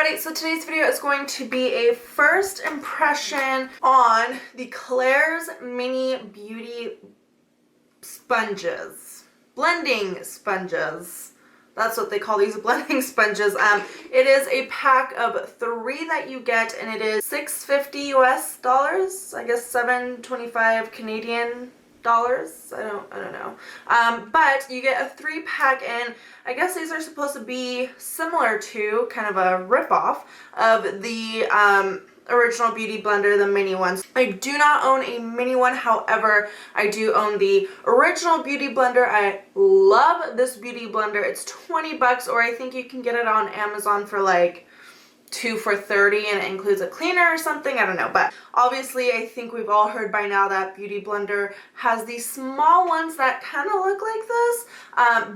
everybody, so today's video is going to be a first impression on the Claire's Mini Beauty Sponges. Blending sponges. That's what they call these, blending sponges. It is a pack of 3 that you get, and it is $6.50 US dollars. I guess $7.25 Canadian dollars. I don't know. But you get a 3-pack, and I guess these are supposed to be similar to, kind of a rip-off of the original Beauty Blender, the mini ones. I do not own a mini one, however, I do own the original Beauty Blender. I love this Beauty Blender. It's 20 bucks, or I think you can get it on Amazon for like 2 for $30, and it includes a cleaner or something. I don't know, but obviously I think we've all heard by now that Beauty Blender has these small ones that kind of look like this,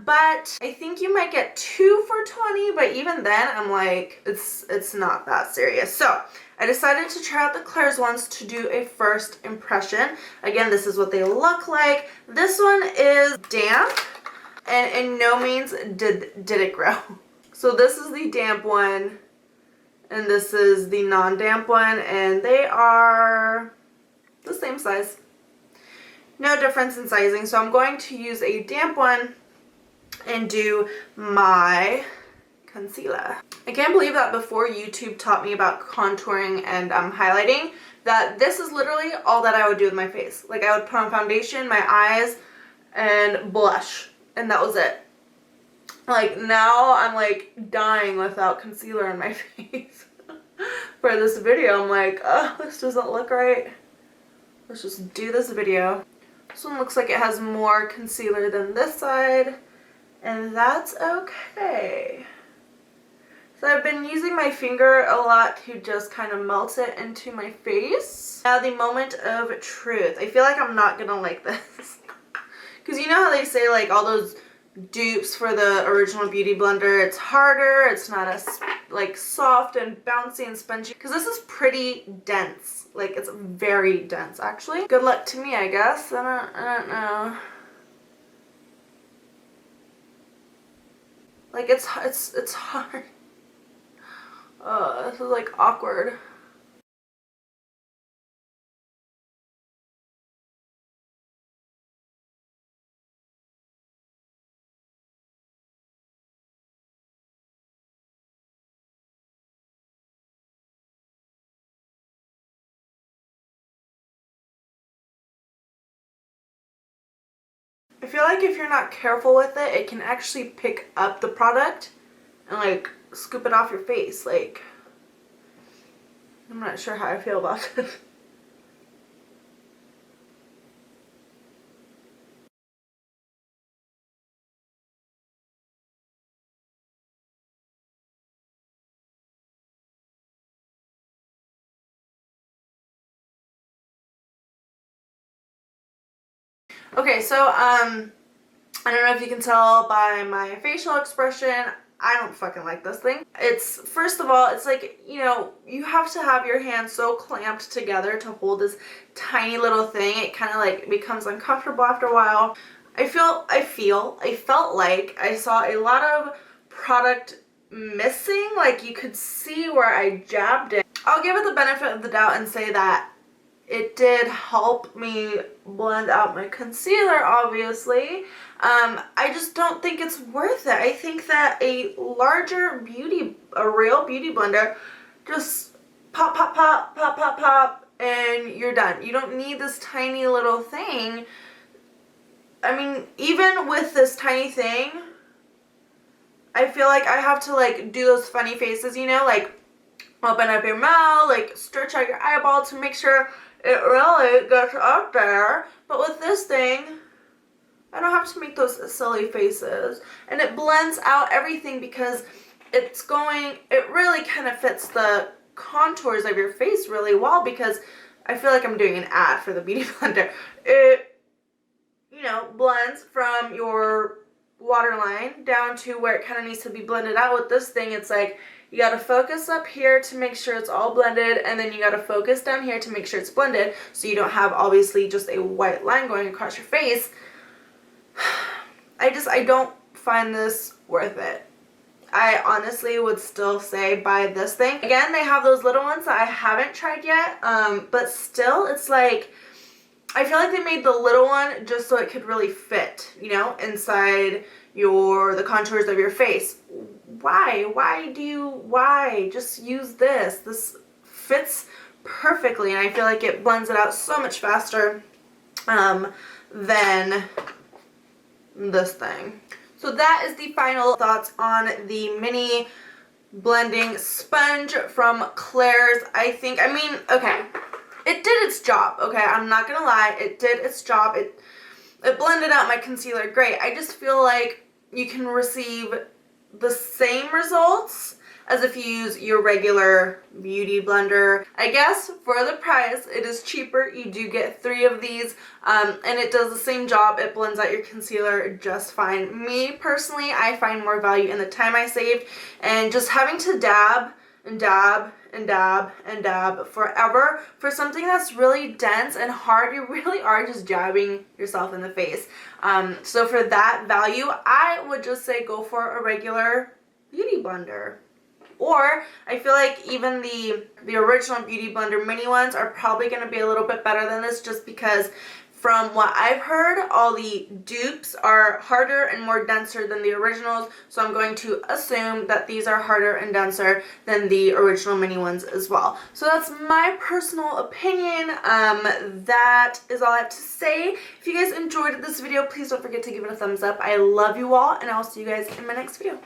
but I think you might get 2 for 20, but even then I'm like, it's not that serious. So I decided to try out the Claire's ones to do a first impression. Again, this is what they look like. This one is damp, and in no means did it grow. So this is the damp one, and this is the non-damp one, and they are the same size. No difference in sizing, so I'm going to use a damp one and do my concealer. I can't believe that before YouTube taught me about contouring and highlighting, that this is literally all that I would do with my face. Like, I would put on foundation, my eyes, and blush, and that was it. Like, now I'm like dying without concealer in my face. For this video, I'm like, oh, this doesn't look right. Let's just do this video. This one looks like it has more concealer than this side, and that's okay. So I've been using my finger a lot to just kind of melt it into my face. Now the moment of truth. I feel like I'm not gonna like this. Because you know how they say like all those dupes for the original Beauty Blender, it's harder, it's not as like soft and bouncy and spongy. Because this is pretty dense. Like, it's very dense actually. Good luck to me, I guess. I don't know. Like, it's hard. This is like awkward. I feel like if you're not careful with it, it can actually pick up the product and like scoop it off your face. Like, I'm not sure how I feel about it. Okay, so I don't know if you can tell by my facial expression, I don't fucking like this thing. It's, first of all, it's like, you know, you have to have your hands so clamped together to hold this tiny little thing. It kind of like becomes uncomfortable after a while. I felt like I saw a lot of product missing. Like, you could see where I jabbed it. I'll give it the benefit of the doubt and say that it did help me blend out my concealer, obviously. I just don't think it's worth it. I think that a real beauty blender, just pop, pop, pop, pop, pop, pop, and you're done. You don't need this tiny little thing. I mean, even with this tiny thing, I feel like I have to like do those funny faces, you know, like open up your mouth, like stretch out your eyeball to make sure it really gets up there. But with this thing, I don't have to make those silly faces. And it blends out everything because it really kind of fits the contours of your face really well, because I feel like I'm doing an ad for the Beauty Blender. It, you know, blends from your waterline down to where it kind of needs to be blended out. With this thing, it's like, you gotta focus up here to make sure it's all blended, and then you gotta focus down here to make sure it's blended, so you don't have obviously just a white line going across your face. I don't find this worth it. I honestly would still say buy this thing. Again, they have those little ones that I haven't tried yet, but still, it's like, I feel like they made the little one just so it could really fit, you know, inside the contours of your face. Why? Why? Just use this. This fits perfectly, and I feel like it blends it out so much faster than this thing. So that is the final thoughts on the mini blending sponge from Claire's. I mean, okay, it did its job, okay? I'm not gonna lie, it did its job. It blended out my concealer great. I just feel like you can receive the same results as if you use your regular beauty blender. I guess for the price, it is cheaper. You do get 3 of these, and it does the same job. It blends out your concealer just fine. Me, personally, I find more value in the time I saved, and just having to dab and dab and dab and dab forever for something that's really dense and hard. You really are just jabbing yourself in the face. So for that value, I would just say go for a regular beauty blender. Or I feel like even the original Beauty Blender mini ones are probably going to be a little bit better than this, just because from what I've heard, all the dupes are harder and more denser than the originals. So I'm going to assume that these are harder and denser than the original mini ones as well. So that's my personal opinion. That is all I have to say. If you guys enjoyed this video, please don't forget to give it a thumbs up. I love you all, and I'll see you guys in my next video.